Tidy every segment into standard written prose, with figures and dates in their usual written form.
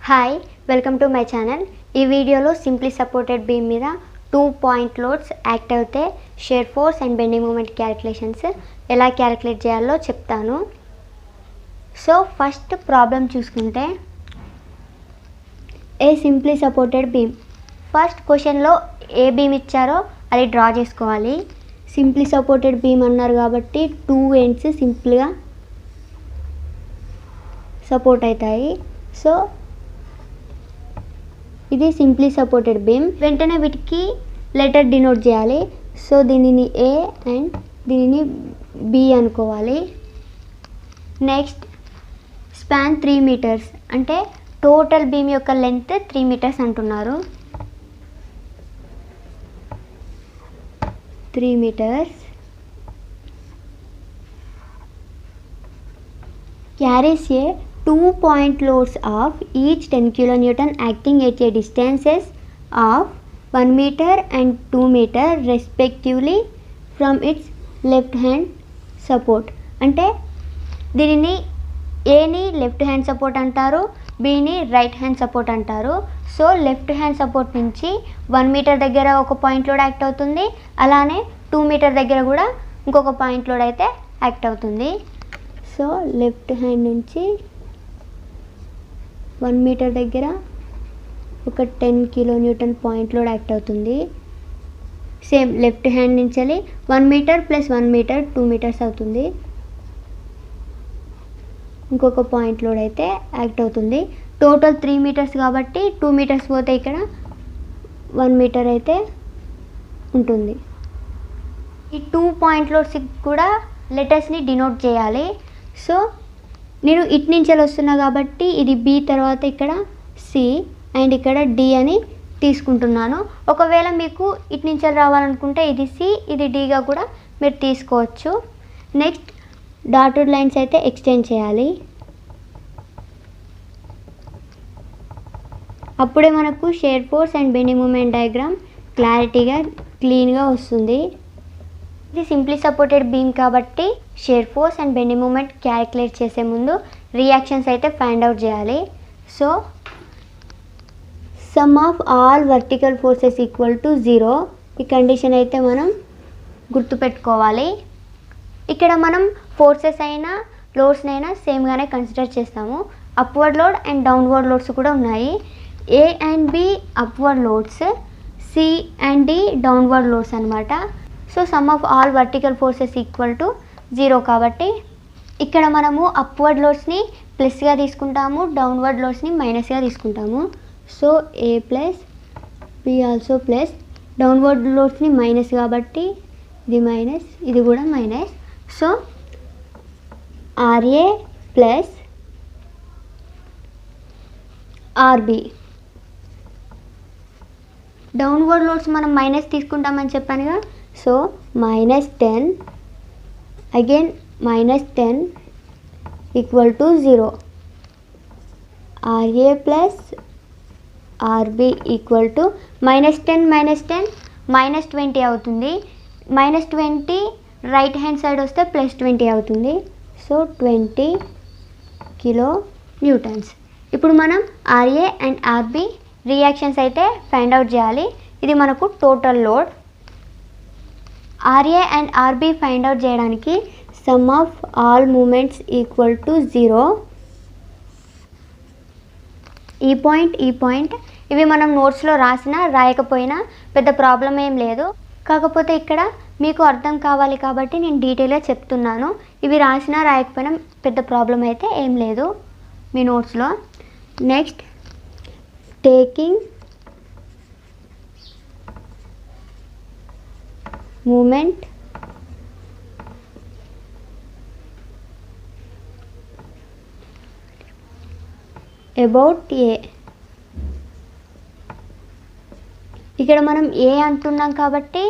Hi welcome to my channel. ఈ వీడియోలో simply supported beam మీద 2 పాయింట్ లోడ్స్ యాక్ట్ అవుతే shear force and bending moment calculations ఎలా calculate చేయాలో చెప్తాను. సో ఫస్ట్ ప్రాబ్లం చూసుకుంటే a simply supported beam. First క్వశ్చన్లో ఏ బీమ్ ఇచ్చారో అది డ్రా చేసుకోవాలి. సింప్లీ సపోర్టెడ్ బీమ్ అన్నారు కాబట్టి 2 ఎండ్స్ సింపుల్గా సపోర్ట్ అవుతాయి. సో ఇది సింప్లీ సపోర్టెడ్ బీమ్. వెంటనే వీటికి లెటర్ డినోట్ చేయాలి. సో దీనిని ఏ అండ్ దీనిని బి అనుకోవాలి. నెక్స్ట్ స్పాన్ 3 మీటర్స్ అంటే టోటల్ బీమ్ యొక్క లెంత్ 3 మీటర్స్ అంటున్నారు. 3 metres carries a 2 point loads of each 10 kilonewton acting at a distances of 1 meter and 2 meter respectively from its left hand support. అంటే దీనిని ఏని left hand support అంటారు, బిని right hand support అంటారు. So left hand support నుంచి 1 metre దగ్గర ఒక point load act అవుతుంది, అలానే 2 మీటర్ దగ్గర కూడా ఇంకొక పాయింట్ లోడ్ అయితే యాక్ట్ అవుతుంది. సో లెఫ్ట్ హ్యాండ్ నుంచి 1 మీటర్ దగ్గర ఒక 10 కిలోన్యూటన్ పాయింట్ లోడ్ యాక్ట్ అవుతుంది. సేమ్ లెఫ్ట్ హ్యాండ్ నుంచి 1 మీటర్ ప్లస్ 1 మీటర్ 2 మీటర్స్ అవుతుంది. ఇంకొక పాయింట్ లోడ్ అయితే యాక్ట్ అవుతుంది. టోటల్ 3 మీటర్స్ కాబట్టి 2 మీటర్స్ పోతే ఇక్కడ 1 మీటర్ అయితే ఉంటుంది. ఈ 2 పాయింట్ లోడ్స్కి కూడా లెటర్స్ని డినోట్ చేయాలి. సో నేను ఇటు నుంచి వస్తున్నా కాబట్టి ఇది బి, తర్వాత ఇక్కడ సి అండ్ ఇక్కడ డి అని తీసుకుంటున్నాను. ఒకవేళ మీకు ఇటు నుంచి రావాలనుకుంటే ఇది సి ఇది డిగా కూడా మీరు తీసుకోవచ్చు. నెక్స్ట్ డాటెడ్ లైన్స్ అయితే ఎక్స్టెండ్ చేయాలి. అప్పుడే మనకు shear force and bending moment diagram క్లారిటీగా క్లీన్గా వస్తుంది. ఇది సింప్లీ సపోర్టెడ్ బీమ్ కాబట్టి shear force and bending moment calculate చేసే ముందు రియాక్షన్స్ అయితే ఫైండ్ అవుట్ చేయాలి. So sum of all vertical forces equal to 0 ఈ కండిషన్ అయితే మనం గుర్తుపెట్టుకోవాలి. ఇక్కడ మనం ఫోర్సెస్ అయినా లోడ్స్ని అయినా సేమ్గానే కన్సిడర్ చేస్తాము. Upward load and downward loads కూడా ఉన్నాయి. A and B upward loads, C and D downward loads అనమాట. So sum of all vertical forces equal to 0 కాబట్టి ఇక్కడ మనము అప్వర్డ్ లోడ్స్ని ప్లస్గా తీసుకుంటాము, డౌన్వర్డ్ లోడ్స్ని మైనస్గా తీసుకుంటాము. So A plus B also plus, downward లోడ్స్ని మైనస్ కాబట్టి ఇది మైనస్, ఇది కూడా minus. So R A plus R B. Downward loads మనం మైనస్ తీసుకుంటామని చెప్పానుగా. So -10 again -10 equal to 0. RA plus RB equal to -10 -20 అవుతుంది. -20 రైట్ హ్యాండ్ సైడ్ వస్తే +20 అవుతుంది. So 20 kilo newtons. ఇప్పుడు మనం RA అండ్ RB రియాక్షన్స్ అయితే ఫైండ్ అవుట్ చేయాలి. ఇది మనకు total load. RA and RB find out చేయడానికి sum of all moments equal to 0. ఈ పాయింట్ ఇవి మనం నోట్స్లో రాసినా రాయకపోయినా పెద్ద ప్రాబ్లం ఏం లేదు. కాకపోతే ఇక్కడ మీకు అర్థం కావాలి కాబట్టి నేను డీటెయిల్గా చెప్తున్నాను. ఇవి రాసినా రాయకపోయినా పెద్ద ప్రాబ్లం అయితే ఏం లేదు మీ నోట్స్లో. Next taking moment about A. ఇక్కడ మనం ఏ అంటున్నాం కాబట్టి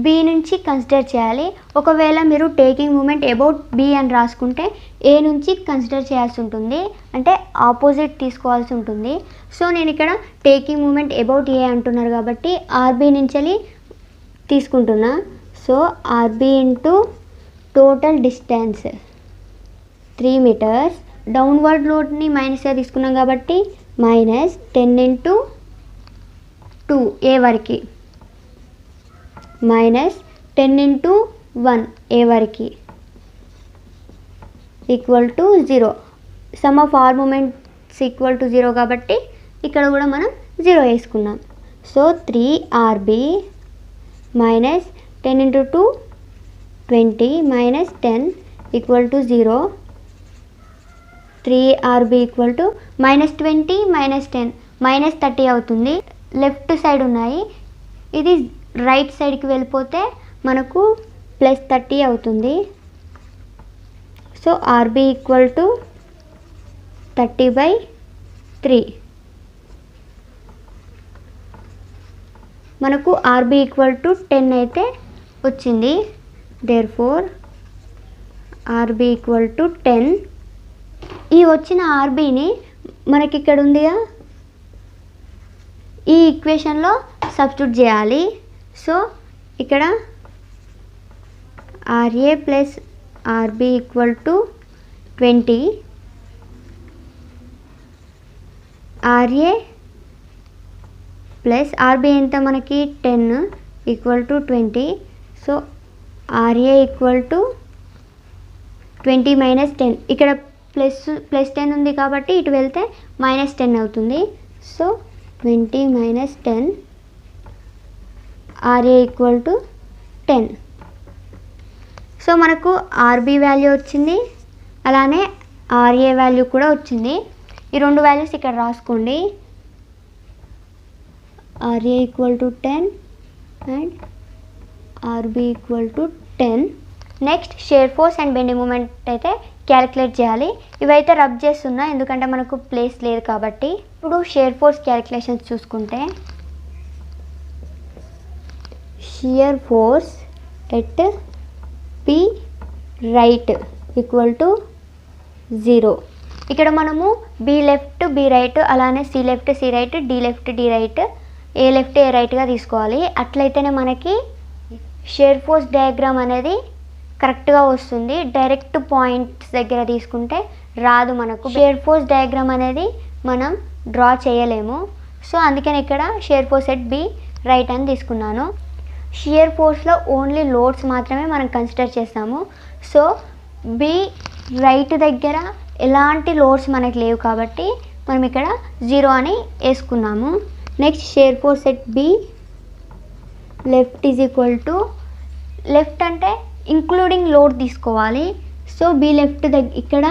బి నుంచి కన్సిడర్ చేయాలి. ఒకవేళ మీరు టేకింగ్ మూమెంట్ అబౌట్ బి అని రాసుకుంటే ఏ నుంచి కన్సిడర్ చేయాల్సి ఉంటుంది, అంటే ఆపోజిట్ తీసుకోవాల్సి ఉంటుంది. సో నేను ఇక్కడ టేకింగ్ మూమెంట్ అబౌట్ ఏ అంటున్నారు కాబట్టి ఆర్బి నుంచి తీసుకుంటున్నా. So R B into total distance 3 metres. Downward లోడ్ని మైనస్గా తీసుకున్నాం కాబట్టి మైనస్ 10 ఇంటూ 2 ఏ వరకు మైనస్ 10 ఇంటూ 1 ఏ వరకు equal to 0. Sum of all moments equal to 0 కాబట్టి ఇక్కడ కూడా మనం 0 వేసుకున్నాం. So 3RB minus 10 into 2 20 minus 10 equal to 0. 3RB equal to minus 20 minus 10 minus 30 అవుతుంది. లెఫ్ట్ సైడ్ ఉన్నాయి, ఇది రైట్ సైడ్కి వెళ్ళిపోతే మనకు ప్లస్ 30 అవుతుంది. So RB equal to 30/3. మనకు RB ఈక్వల్ టు 10 అయితే వచ్చింది. Therefore RB equal to 10. ఈ వచ్చిన RBని మనకి ఇక్కడ ఉందిగా, ఈ ఈక్వేషన్లో సబ్స్టిట్యూట్ చేయాలి. సో ఇక్కడ RA plus RB equal to 20. RA plus RB ఎంత మనకి 10 equal to 20. So RA equal to 20 minus 10. ఇక్కడ ప్లస్ 10 ఉంది కాబట్టి ఇటు వెళ్తే మైనస్ 10 అవుతుంది. So 20 minus 10 RA equal to 10. So మనకు RB వాల్యూ వచ్చింది, అలానే RA వాల్యూ కూడా వచ్చింది. ఈ రెండు వాల్యూస్ ఇక్కడ రాసుకోండి. RA equal to 10 and RB equal to 10. Next shear force and bending moment అయితే క్యాలిక్యులేట్ చేయాలి. ఇవైతే రబ్ చేస్తున్నా ఎందుకంటే మనకు ప్లేస్ లేదు కాబట్టి. ఇప్పుడు షేర్ ఫోర్స్ క్యాలిక్యులేషన్స్ చూసుకుంటే, shear force at P right equal to 0. ఇక్కడ మనము B లెఫ్ట్ B రైట్, అలానే C left C right, D left D right, A left A రైట్గా తీసుకోవాలి. అట్లయితేనే మనకి షేర్ ఫోర్స్ డయాగ్రామ్ అనేది కరెక్ట్గా వస్తుంది. డైరెక్ట్ పాయింట్స్ దగ్గర తీసుకుంటే రాదు మనకు. షేర్ ఫోర్స్ డయాగ్రామ్ అనేది మనం డ్రా చేయలేము. సో అందుకని ఇక్కడ share force at B right అని తీసుకున్నాను. షియర్ ఫోర్స్లో ఓన్లీ లోడ్స్ మాత్రమే మనం కన్సిడర్ చేస్తాము. సో B రైట్ దగ్గర ఎలాంటి లోడ్స్ మనకు లేవు కాబట్టి మనం ఇక్కడ 0 అని వేసుకున్నాము. Next shear force at B left is equal to, left అంటే ఇంక్లూడింగ్ లోడ్ తీసుకోవాలి. సో B లెఫ్ట్ ఇక్కడ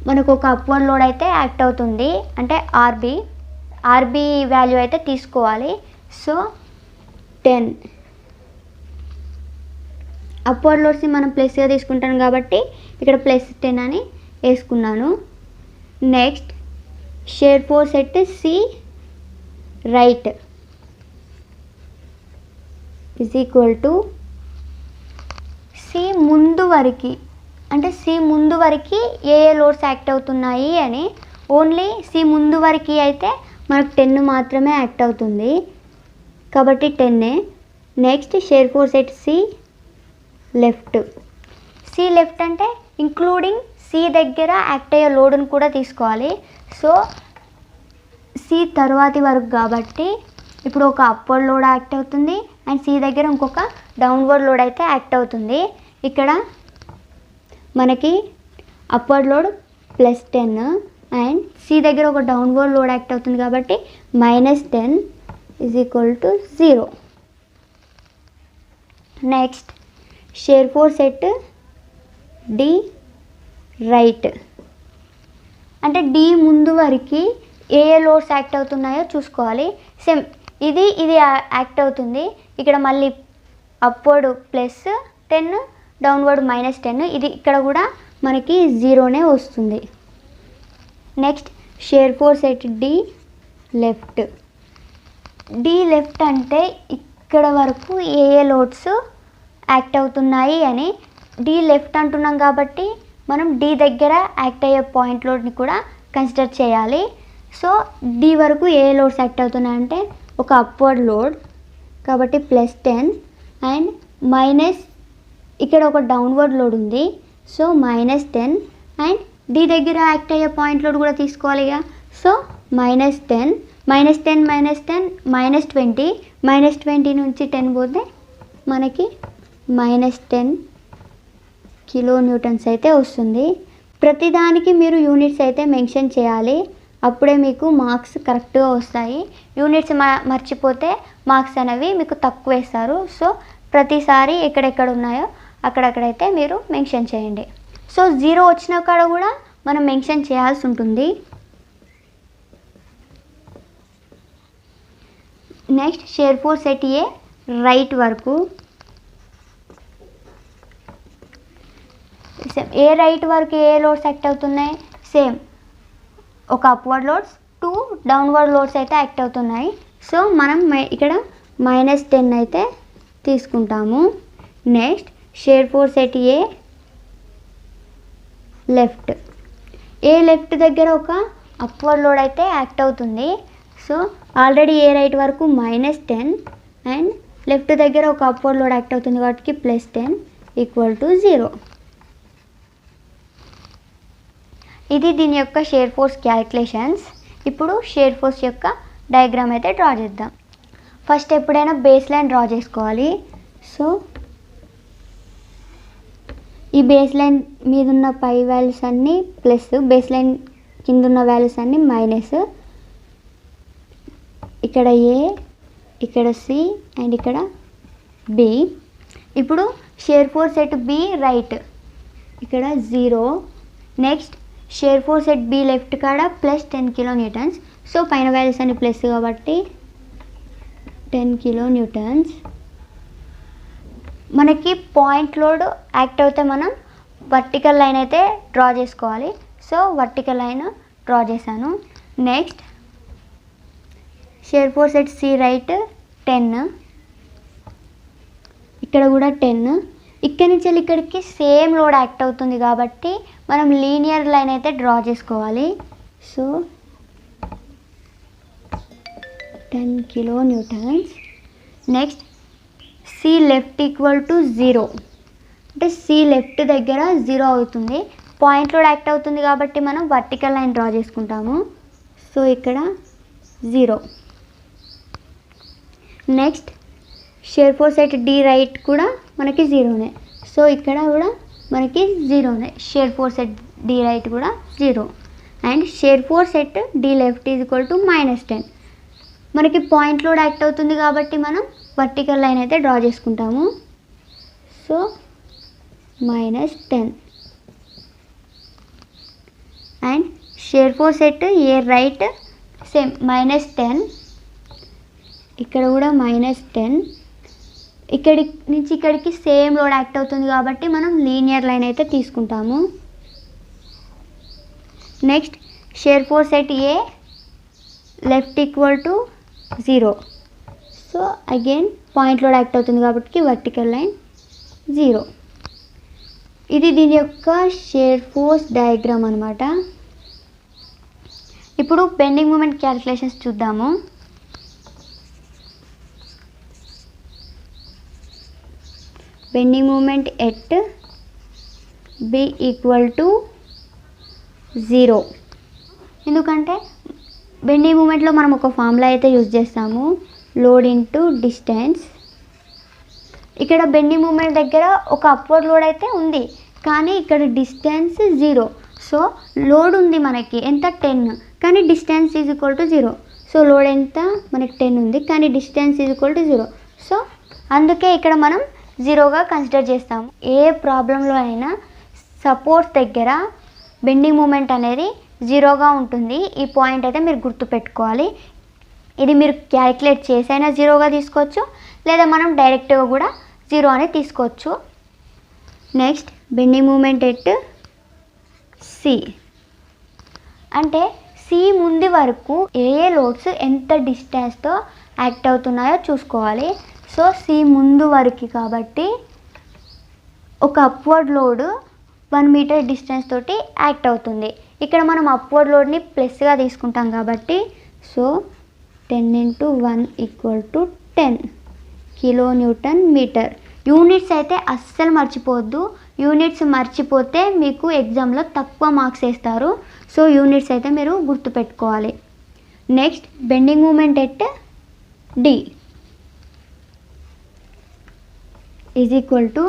మనకు ఒక అప్వర్డ్ లోడ్ అయితే యాక్ట్ అవుతుంది, అంటే RB వాల్యూ అయితే తీసుకోవాలి. సో 10 అప్వర్డ్ లోడ్స్ని మనం ప్లస్గా తీసుకుంటాం కాబట్టి ఇక్కడ ప్లస్ 10 అని వేసుకున్నాను. Next shear force at C right is equal to C ముందు వరకు, అంటే C ముందు వరకు ఏ లోడ్స్ యాక్ట్ అవుతున్నాయి అని. ఓన్లీ C ముందు వరకు అయితే మనకు 10 మాత్రమే యాక్ట్ అవుతుంది కాబట్టి 10. Next shear force at C left అంటే ఇంక్లూడింగ్ C దగ్గర యాక్ట్ అయ్యే లోడ్ని కూడా తీసుకోవాలి. సో C తర్వాతి వరకు కాబట్టి ఇప్పుడు ఒక అప్వర్డ్ లోడ్ యాక్ట్ అవుతుంది అండ్ C దగ్గర ఇంకొక డౌన్వర్డ్ లోడ్ అయితే యాక్ట్ అవుతుంది. ఇక్కడ మనకి upward load plus 10 and C దగ్గర ఒక డౌన్వర్డ్ లోడ్ యాక్ట్ అవుతుంది కాబట్టి minus 10 is equal to 0. Next shear force at D right, అంటే D ముందు వరకు ఏ లోడ్స్ యాక్ట్ అవుతున్నాయో చూసుకోవాలి. సేమ్ ఇది యాక్ట్ అవుతుంది. ఇక్కడ మళ్ళీ అప్వర్డ్ ప్లస్ 10, డౌన్వర్డ్ మైనస్ 10. ఇది ఇక్కడ కూడా మనకి 0నే వస్తుంది. Next shear force at D left అంటే ఇక్కడ వరకు ఏ లోడ్స్ యాక్ట్ అవుతున్నాయి అని. D లెఫ్ట్ అంటున్నాం కాబట్టి మనం D దగ్గర యాక్ట్ అయ్యే పాయింట్ లోడ్ని కూడా కన్సిడర్ చేయాలి. సో D వరకు ఏ లోడ్స్ యాక్ట్ అవుతున్నాయంటే ఒక అప్వర్డ్ లోడ్ కాబట్టి ప్లస్ 10 అండ్ మైనస్ ఇక్కడ ఒక డౌన్వర్డ్ లోడ్ ఉంది. సో మైనస్ 10 అండ్ D దగ్గర యాక్ట్ అయ్యే పాయింట్ లోడ్ కూడా తీసుకోవాలిగా. సో -10 -10 -10 -20 -20 నుంచి 10 పోతే మనకి -10 కిలో న్యూటన్స్ అయితే వస్తుంది. ప్రతిదానికి మీరు యూనిట్స్ అయితే మెన్షన్ చేయాలి, అప్పుడే మీకు మార్క్స్ కరెక్ట్గా వస్తాయి. యూనిట్స్ మర్చిపోతే మార్క్స్ అనేవి మీకు తక్కువ వేస్తారు. సో ప్రతిసారి ఎక్కడెక్కడ ఉన్నాయో అక్కడక్కడైతే మీరు మెన్షన్ చేయండి. సో 0 వచ్చిన కాడ కూడా మనం మెన్షన్ చేయాల్సి ఉంటుంది. Next shear force at A right వరకు, సేమ్ ఏ రైట్ వరకు ఏ లోడ్స్ యాక్ట్ అవుతున్నాయి, సేమ్ ఒక అప్వర్డ్ లోడ్స్ 2 డౌన్వర్డ్ లోడ్స్ అయితే యాక్ట్ అవుతున్నాయి. సో మనం ఇక్కడ -10 అయితే తీసుకుంటాము. Next shear force at A left, A left దగ్గర ఒక అప్వర్డ్ లోడ్ అయితే యాక్ట్ అవుతుంది. సో ఆల్రెడీ ఏ రైట్ వరకు -10 అండ్ లెఫ్ట్ దగ్గర ఒక అప్వర్డ్ లోడ్ యాక్ట్ అవుతుంది కాబట్టి +10 = 0. ఇది దీని యొక్క షేర్ ఫోర్స్ క్యాలిక్యులేషన్స్. ఇప్పుడు షేర్ ఫోర్స్ యొక్క డయాగ్రామ్ అయితే డ్రా చేద్దాం. ఫస్ట్ ఎప్పుడైనా బేస్ లైన్ డ్రా చేసుకోవాలి. సో ఈ బేస్ లైన్ మీద ఉన్న పై వాల్యూస్ అన్నీ ప్లస్, బేస్ లైన్ కింద ఉన్న వాల్యూస్ అన్నీ మైనస్. ఇక్కడ ఏ, ఇక్కడ సి అండ్ ఇక్కడ బి. ఇప్పుడు shear force at B right ఇక్కడ 0. Next shear force at B left కాడ +10 కిలో న్యూటన్స్. సో పైన వాల్యూస్ అన్ని ప్లస్ కాబట్టి 10 కిలో న్యూటన్స్. మనకి పాయింట్ లోడ్ యాక్ట్ అవుతే మనం వర్టికల్ లైన్ అయితే డ్రా చేసుకోవాలి. సో వర్టికల్ లైన్ డ్రా చేశాను. Next shear force at C right 10, ఇక్కడ కూడా 10. ఇక్కడి నుంచి ఇక్కడికి సేమ్ లోడ్ యాక్ట్ అవుతుంది కాబట్టి మనం లీనియర్ లైన్ అయితే డ్రా చేసుకోవాలి. So 10 kilo newtons. Next C left =0, అంటే సి లెఫ్ట్ దగ్గర 0 అవుతుంది. పాయింట్ లోడ్ యాక్ట్ అవుతుంది కాబట్టి మనం వర్టికల్ లైన్ డ్రా చేసుకుంటాము. సో ఇక్కడ 0. Next shear force at D right కూడా మనకి 0నే. సో ఇక్కడ కూడా మనకి 0నే. Shear force at D right కూడా 0 and shear force at D left -10. మనకి పాయింట్ లోడ్ యాక్ట్ అవుతుంది కాబట్టి మనం వర్టికల్ లైన్ అయితే డ్రా చేసుకుంటాము. So -10 and shear force at A right same -10, ఇక్కడ కూడా -10. ఇక్కడి నుంచి ఇక్కడికి సేమ్ లోడ్ యాక్ట్ అవుతుంది కాబట్టి మనం లీనియర్ లైన్ అయితే తీసుకుంటాము. Next shear force at A left =0. So again point load act అవుతుంది కాబట్టి వర్టికల్ లైన్ 0. ఇది దీని యొక్క షేర్ ఫోర్స్ డయాగ్రామ్ అనమాట. ఇప్పుడు బెండింగ్ మూమెంట్ క్యాలిక్యులేషన్స్ చూద్దాము. Bending moment at B =0. ఎందుకంటే బెండింగ్ మూమెంట్లో మనం ఒక ఫార్ములా అయితే యూజ్ చేస్తాము, లోడ్ ఇంటూ డిస్టెన్స్. ఇక్కడ బెండింగ్ మూమెంట్ దగ్గర ఒక అప్వర్డ్ లోడ్ అయితే ఉంది కానీ ఇక్కడ డిస్టెన్స్ 0. సో లోడ్ ఉంది మనకి ఎంత 10 కానీ డిస్టెన్స్ =0. సో లోడ్ ఎంత మనకి 10 ఉంది కానీ డిస్టెన్స్ =0. సో అందుకే ఇక్కడ మనం 0గా కన్సిడర్ చేస్తాము. ఏ ప్రాబ్లంలో అయినా సపోర్ట్ దగ్గర బెండింగ్ మూమెంట్ అనేది 0గా ఉంటుంది. ఈ పాయింట్ అయితే మీరు గుర్తుపెట్టుకోవాలి. ఇది మీరు క్యాలిక్యులేట్ చేసైనా 0గా తీసుకోవచ్చు లేదా మనం డైరెక్ట్గా కూడా 0 అని తీసుకోవచ్చు. Next bending moment at C, అంటే సి ముందు వరకు ఏ లోడ్స్ ఎంత డిస్టెన్స్తో యాక్ట్ అవుతున్నాయో చూసుకోవాలి. సో సి ముందు వరకు కాబట్టి ఒక అప్వర్డ్ లోడ్ 1 మీటర్ డిస్టెన్స్ తోటి యాక్ట్ అవుతుంది. ఇక్కడ మనం అప్వర్డ్ లోడ్ని ప్లస్గా తీసుకుంటాం కాబట్టి so 10 × 1 = 10 kilo newton meter. Units అయితే అస్సలు మర్చిపోవద్దు. యూనిట్స్ మర్చిపోతే మీకు ఎగ్జామ్లో తక్కువ మార్క్స్ వేస్తారు. సో యూనిట్స్ అయితే మీరు గుర్తుపెట్టుకోవాలి. Next bending moment at D is equal to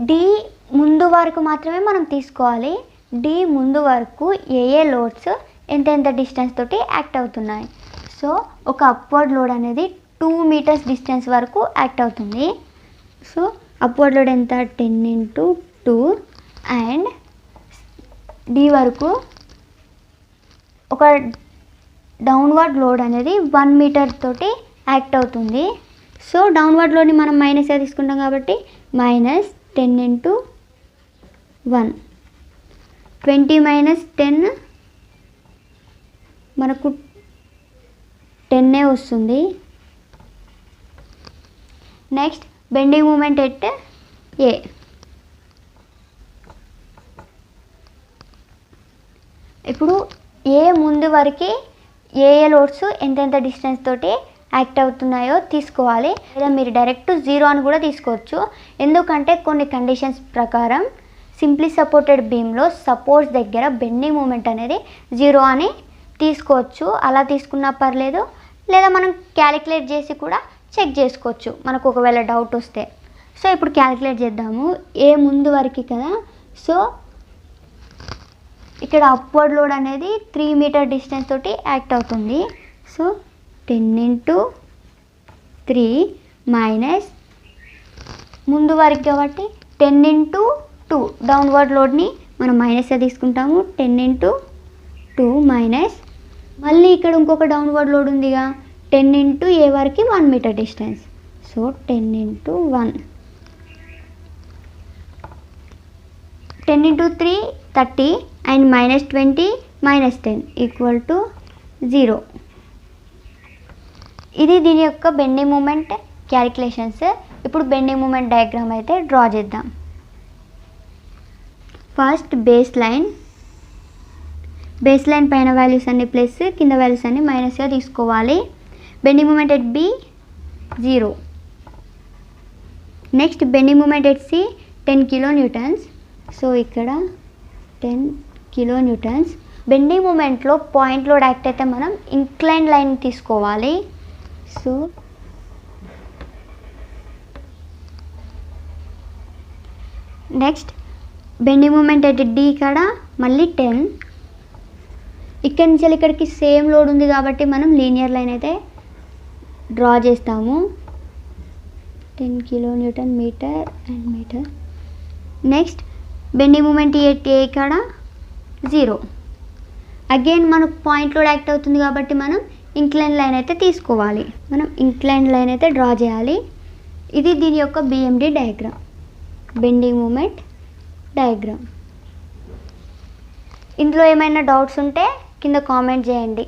D ముందు వరకు మాత్రమే మనం తీసుకోవాలి. డి ముందు వరకు ఏ లోడ్స్ ఎంత డిస్టెన్స్ తోటి యాక్ట్ అవుతున్నాయి. సో ఒక అప్వర్డ్ లోడ్ అనేది 2 మీటర్స్ డిస్టెన్స్ వరకు యాక్ట్ అవుతుంది. సో అప్వర్డ్ లోడ్ ఎంత 10 × 2 అండ్ డి వరకు ఒక డౌన్వర్డ్ లోడ్ అనేది 1 మీటర్ తోటి యాక్ట్ అవుతుంది. సో డౌన్వర్డ్ లోడ్ని మనం మైనస్గా తీసుకుంటాం కాబట్టి -10 × 1 20 - 10 మనకు 10 వస్తుంది. Next bending moment at A ఇప్పుడు ఏ ముందు వరకు ఏ లోడ్స్ ఎంత డిస్టెన్స్ తోటి యాక్ట్ అవుతున్నాయో తీసుకోవాలి. లేదా మీరు డైరెక్ట్ 0 అని కూడా తీసుకోవచ్చు. ఎందుకంటే కొన్ని కండిషన్స్ ప్రకారం సింప్లీ సపోర్టెడ్ బీమ్లో సపోర్ట్స్ దగ్గర బెండింగ్ మూమెంట్ అనేది 0 అని తీసుకోవచ్చు. అలా తీసుకున్నా పర్లేదు, లేదా మనం క్యాలిక్యులేట్ చేసి కూడా చెక్ చేసుకోవచ్చు మనకు ఒకవేళ డౌట్ వస్తే. సో ఇప్పుడు క్యాలిక్యులేట్ చేద్దాము. ఏ ముందు వరకు కదా, సో ఇక్కడ అప్వర్డ్ లోడ్ అనేది 3 మీటర్ డిస్టెన్స్ తోటి యాక్ట్ అవుతుంది. సో 10 × 3 మైనస్ ముందు వరకు కాబట్టి 10 × 2 డౌన్వర్డ్ లోడ్ని మనం మైనస్గా తీసుకుంటాము. 10 × 2 మైనస్ మళ్ళీ ఇక్కడ ఇంకొక డౌన్వర్డ్ లోడ్ ఉందిగా 10 × ఏ వరకు 1 మీటర్ డిస్టెన్స్. So 10 × 1 10 × 3 30 and -20 -10 = 0. ఇది దీని యొక్క బెండింగ్ మూమెంట్ క్యాలిక్యులేషన్స్. ఇప్పుడు బెండింగ్ మూమెంట్ డయాగ్రామ్ అయితే డ్రా చేద్దాం. ఫస్ట్ బేస్ లైన్ పైన వాల్యూస్ అన్ని ప్లస్, కింద వాల్యూస్ అన్ని మైనస్గా తీసుకోవాలి. Bending moment at B 0. Next bending moment at C 10 kN. So ఇక్కడ 10 kN. బెండింగ్ మూమెంట్లో పాయింట్ లోడ్ యాక్ట్ అయితే మనం ఇంక్లైన్ లైన్ తీసుకోవాలి. So next bending moment at D ఇక్కడ మళ్ళీ 10. ఇక్కడి నుంచి ఇక్కడికి సేమ్ లోడ్ ఉంది కాబట్టి మనం లీనియర్ లైన్ అయితే డ్రా చేస్తాము. 10 kN meter and meter. Next bending moment at A ఇక్కడ 0. అగైన్ మనకు పాయింట్ లోడ్ యాక్ట్ అవుతుంది కాబట్టి మనం ఇంక్లైన్ లైన్ అయితే తీసుకోవాలి. మనం ఇంక్లైన్ లైన్ అయితే డ్రా చేయాలి. ఇది దీని యొక్క BMD diagram, bending moment diagram. ఇందులో ఏమైనా డౌట్స్ ఉంటే కింద కామెంట్ చేయండి.